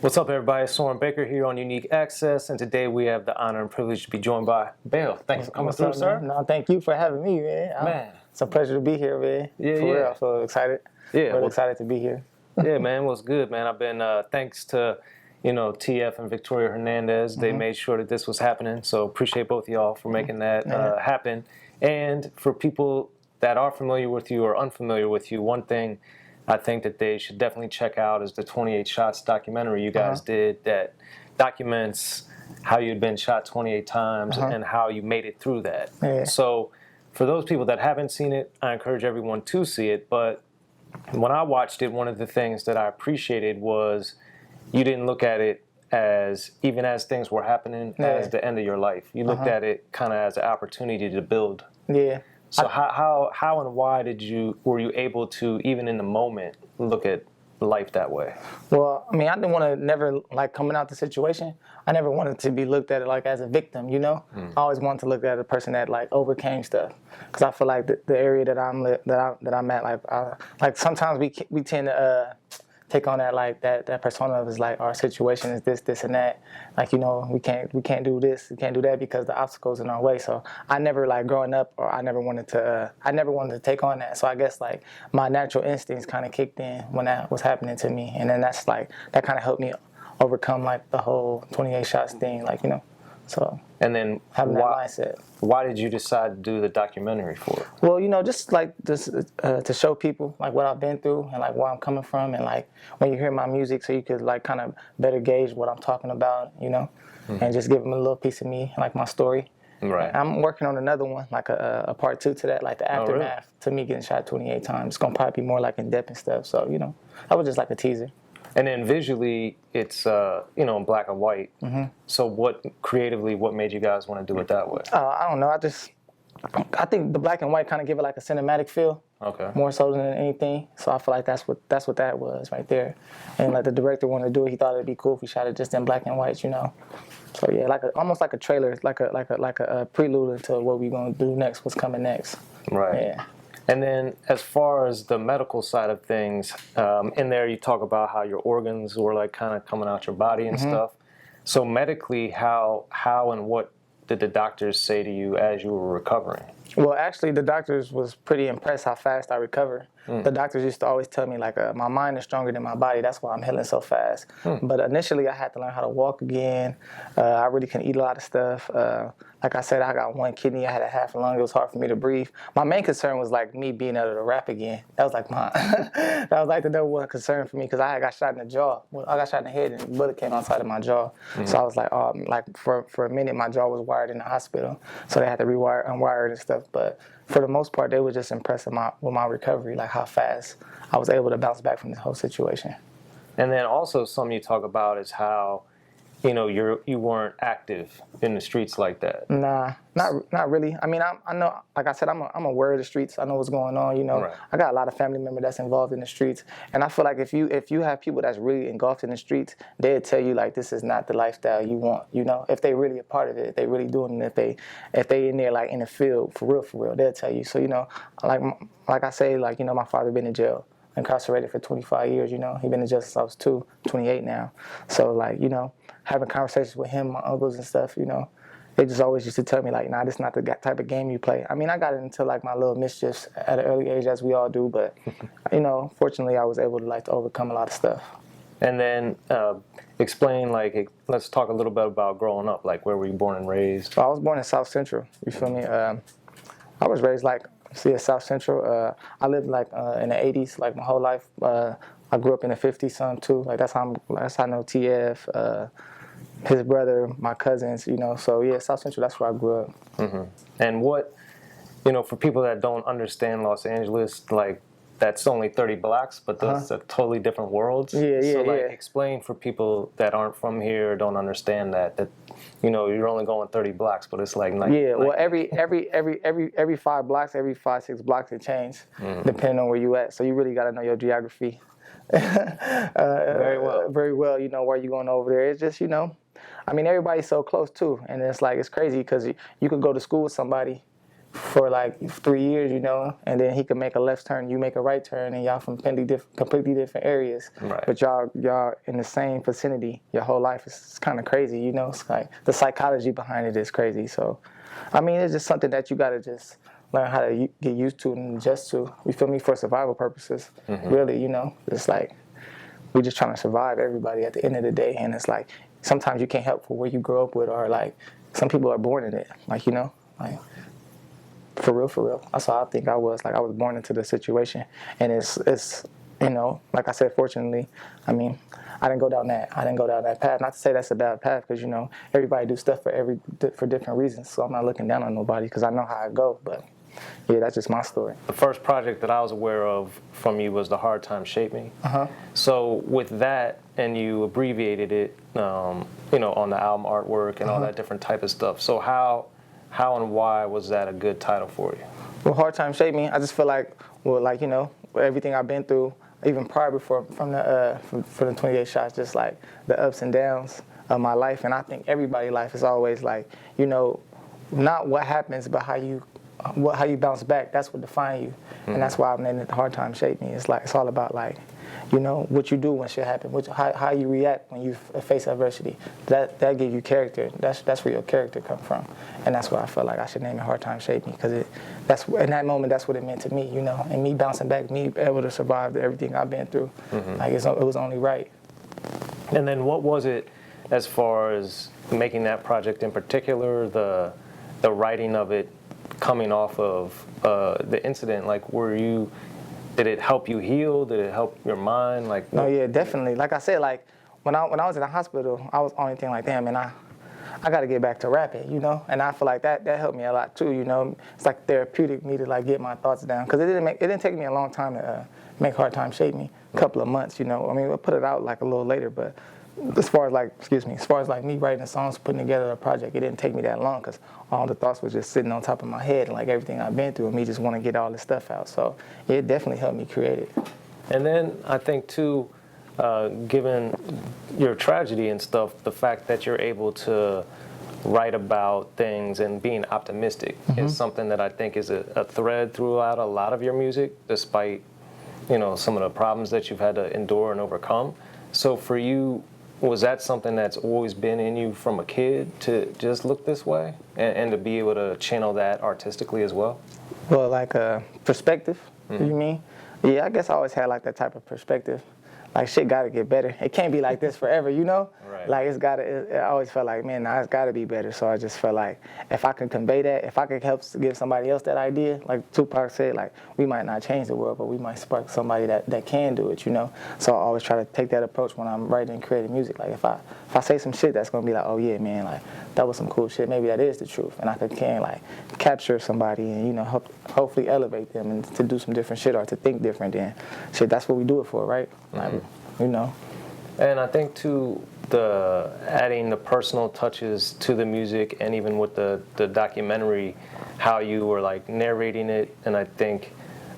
What's up, everybody? Soren Baker here on Unique Access, and today we have the honor and privilege to be joined by Bale. Thanks for coming through, sir. No, thank you for having me, man. It's a pleasure to be here, man. Yeah, for real, I'm so excited. Yeah, really excited to be here. Yeah, man, what's good, man? I've been thanks to TF and Victoria Hernandez. They made sure that this was happening, so appreciate both of y'all for making that happen. And for people that are familiar with you or unfamiliar with you, one thing I think that they should definitely check out is the 28 Shots documentary you guys did that documents how you'd been shot 28 times and how you made it through that. Yeah. So for those people that haven't seen it, I encourage everyone to see it. But when I watched it, one of the things that I appreciated was you didn't look at it as, even as things were happening, as the end of your life. You looked at it kind of as an opportunity to build. Yeah. So how and why were you able to, even in the moment, look at life that way? Well, I mean, I didn't want to never, like, coming out the situation, I never wanted to be looked at, like, as a victim, you know? I always wanted to look at a person that, like, overcame stuff. Because I feel like the area that I'm at, like sometimes we tend to take on that, like, that persona of, is like, our situation is this and that. Like, you know, we can't do this, we can't do that because the obstacles in our way. So I never, like, growing up, or I never wanted to take on that. So I guess, like, my natural instincts kind of kicked in when that was happening to me. And then that's, like, that kind of helped me overcome, like, the whole 28 shots thing, like, you know. So and then having that mindset. Why did you decide to do the documentary for it? Well, you know, just to show people, like, what I've been through and, like, where I'm coming from, and, like, when you hear my music, so you could, like, kind of better gauge what I'm talking about, you know, and just give them a little piece of me, like, my story. Right. I'm working on another one, like a part 2 to that, like the aftermath to me getting shot 28 times. It's gonna probably be more like in depth and stuff. So, you know, that was just like a teaser. And then visually, it's in black and white. So what made you guys want to do it that way? I don't know. I think the black and white kind of give it like a cinematic feel. Okay. More so than anything. So I feel like that's what that was right there. And, like, the director wanted to do it. He thought it'd be cool if we shot it just in black and white, you know. So yeah, almost like a trailer, like a prelude into what we're gonna do next, what's coming next. Right. Yeah. And then, as far as the medical side of things, in there you talk about how your organs were, like, kind of coming out your body and stuff. So medically, how and what did the doctors say to you as you were recovering? Well, actually, the doctors was pretty impressed how fast I recovered. The doctors used to always tell me, like, my mind is stronger than my body. That's why I'm healing so fast. But initially, I had to learn how to walk again. I really couldn't eat a lot of stuff. Like I said, I got one kidney. I had a half a lung. It was hard for me to breathe. My main concern was, like, me being able to rap again. That was, like, that was, like, the number one concern for me, because I got shot in the jaw. Well, I got shot in the head, and the bullet came outside of my jaw. So I was like, for a minute, my jaw was wired in the hospital. So they had to unwire it and stuff. But for the most part, they were just impressed with my recovery, like how fast I was able to bounce back from this whole situation. And then also something you talk about is how, you weren't active in the streets like that. Nah, not really. I mean, I know, like I said, I'm aware of the streets. I know what's going on. You know, Right. I got a lot of family members that's involved in the streets, and I feel like if you have people that's really engulfed in the streets, they'll tell you, like, this is not the lifestyle you want. You know, if they really a part of it, if they really doing it, if they in there, like, in the field for real, they'll tell you. So, you know, like I say, like, you know, my father been in jail, incarcerated for 25 years. You know, he been in jail since I was 28 now. So, like, you know, having conversations with him, my uncles and stuff, you know, they just always used to tell me, like, nah, this is not the type of game you play. I mean, I got into, like, my little mischiefs at an early age, as we all do, but, you know, fortunately, I was able to, like, to overcome a lot of stuff. And then explain, like, let's talk a little bit about growing up. Like, where were you born and raised? So I was born in South Central, you feel me? I was raised, like, South Central. I lived, like, in the 80s, like, my whole life. I grew up in the 50s, some too. Like, that's how I know TF, his brother, my cousins, you know. So, yeah, South Central, that's where I grew up. And what, for people that don't understand Los Angeles, like, that's only 30 blocks, but those are totally different worlds. Yeah. So, like, explain for people that aren't from here, don't understand that you're only going 30 blocks, but it's like... Well, every 5 blocks, every 5-6 blocks, it changes, depending on where you at. So you really got to know your geography. Very well, you know, where you going over there. It's just, you know, I mean, everybody's so close too, and it's like, it's crazy because you could go to school with somebody for like 3 years, you know, and then he could make a left turn, you make a right turn, and y'all from completely different areas, Right. but y'all in the same vicinity your whole life. It's kind of crazy, you know. It's like the psychology behind it is crazy. So, I mean, it's just something that you gotta just learn how to get used to and adjust to. You feel me? For survival purposes, really, you know. It's like we just trying to survive, everybody, at the end of the day, and it's like sometimes you can't help for where you grow up with, or like some people are born in it, like, you know, like. For real. That's how I think I was. Like, I was born into the situation, and it's you know, like I said, fortunately, I mean, I didn't go down that path. Not to say that's a bad path, because you know, everybody do stuff for different reasons. So I'm not looking down on nobody, because I know how I go. But yeah, that's just my story. The first project that I was aware of from you was the Hard Time Shape Me. So with that, and you abbreviated it, you know, on the album artwork and all that different type of stuff. So how and why was that a good title for you? Well, Hard Time Shape Me, I just feel like, well, like, you know, everything I've been through, even prior before from the 28 shots, just like the ups and downs of my life. And I think everybody's life is always like, you know, not what happens, but how you bounce back. That's what defines you. And that's why I've named it Hard Time Shape Me. It's like, it's all about like, you know, what you do when shit happens, how you react when you face adversity. That gives you character. That's where your character comes from, and that's why I felt like I should name it Hard Time Shape Me, because that's in that moment, that's what it meant to me, you know, and me bouncing back, me able to survive everything I've been through. Like it was only right. And then what was it, as far as making that project in particular, the writing of it, coming off of the incident? Like, did it help you heal? Did it help your mind? Like, no, yeah, definitely. Like I said, like when I was in the hospital, I was only thinking like, damn, man, I got to get back to rapping, you know. And I feel like that helped me a lot too, you know. It's like therapeutic me to like get my thoughts down, because it didn't take me a long time to make Hard Time Shape Me. A couple of months, you know. I mean, we'll put it out like a little later, but as far as like me writing the songs, putting together a project, it didn't take me that long, because all the thoughts was just sitting on top of my head, and like everything I've been through, and me just want to get all this stuff out. So yeah, it definitely helped me create it. And then I think too, given your tragedy and stuff, the fact that you're able to write about things and being optimistic is something that I think is a thread throughout a lot of your music, despite, you know, some of the problems that you've had to endure and overcome. So for you, was that something that's always been in you from a kid, to just look this way and to be able to channel that artistically as well? Well, like perspective, you mean? Yeah, I guess I always had like that type of perspective. Like, shit gotta get better. It can't be like this forever, you know? Right. Like, I always felt like, man, nah, it's gotta be better. So I just felt like if I can convey that, if I could help give somebody else that idea, like Tupac said, like, we might not change the world, but we might spark somebody that can do it, you know? So I always try to take that approach when I'm writing and creating music. Like, if I say some shit that's gonna be like, oh yeah, man, like, that was some cool shit, maybe that is the truth. And I can like capture somebody and, you know, hopefully elevate them and to do some different shit or to think different, then shit, that's what we do it for, right? Like, you know. And I think too, adding the personal touches to the music, and even with the documentary, how you were like narrating it. And I think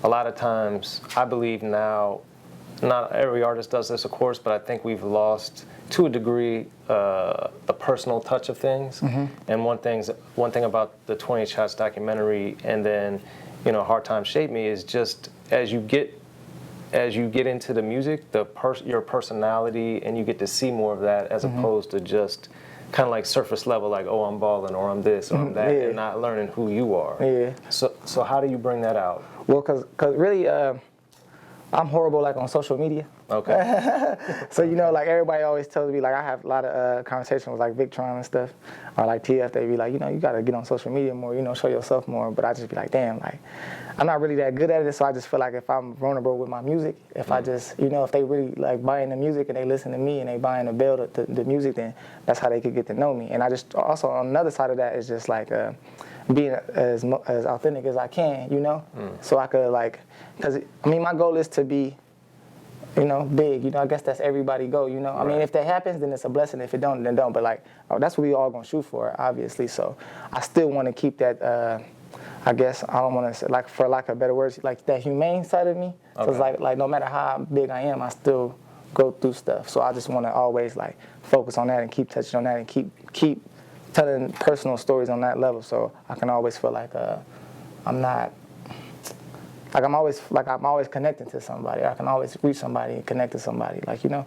a lot of times, I believe now, not every artist does this, of course, but I think we've lost, to a degree, the personal touch of things. And one thing about the 20 Shots documentary, and then, you know, Hard Time Shape Me, is just as you get into the music, your personality, and you get to see more of that, as opposed to just kind of like surface level, like, oh, I'm balling, or I'm this, or I'm that, and not learning who you are. Yeah. So how do you bring that out? Well, cause really, I'm horrible like on social media. Okay. So, you know, like everybody always tells me, like I have a lot of conversations with like Victron and stuff, or like TF, they be like, you know, you gotta get on social media more, you know, show yourself more. But I just be like, damn, like I'm not really that good at it. So I just feel like if I'm vulnerable with my music, if I just, you know, if they really like buying the music and they listen to me and they buying the Bale, the music, then that's how they could get to know me. And I just also, on another side of that, is just like being as authentic as I can, you know? So I could like, because I mean, my goal is to be, you know, big. You know, I guess that's everybody goal, you know? Right. I mean, if that happens, then it's a blessing. If it don't, then don't. But like, that's what we all gonna shoot for, obviously. So I still want to keep that, I guess, I don't want to say, like, for lack of better words, like that humane side of me. Okay. So it's like no matter how big I am, I still go through stuff. So I just want to always like focus on that and keep touching on that and keep telling personal stories on that level. So I can always feel like, I'm not I'm always connecting to somebody. I can always reach somebody and connect to somebody. Like, you know.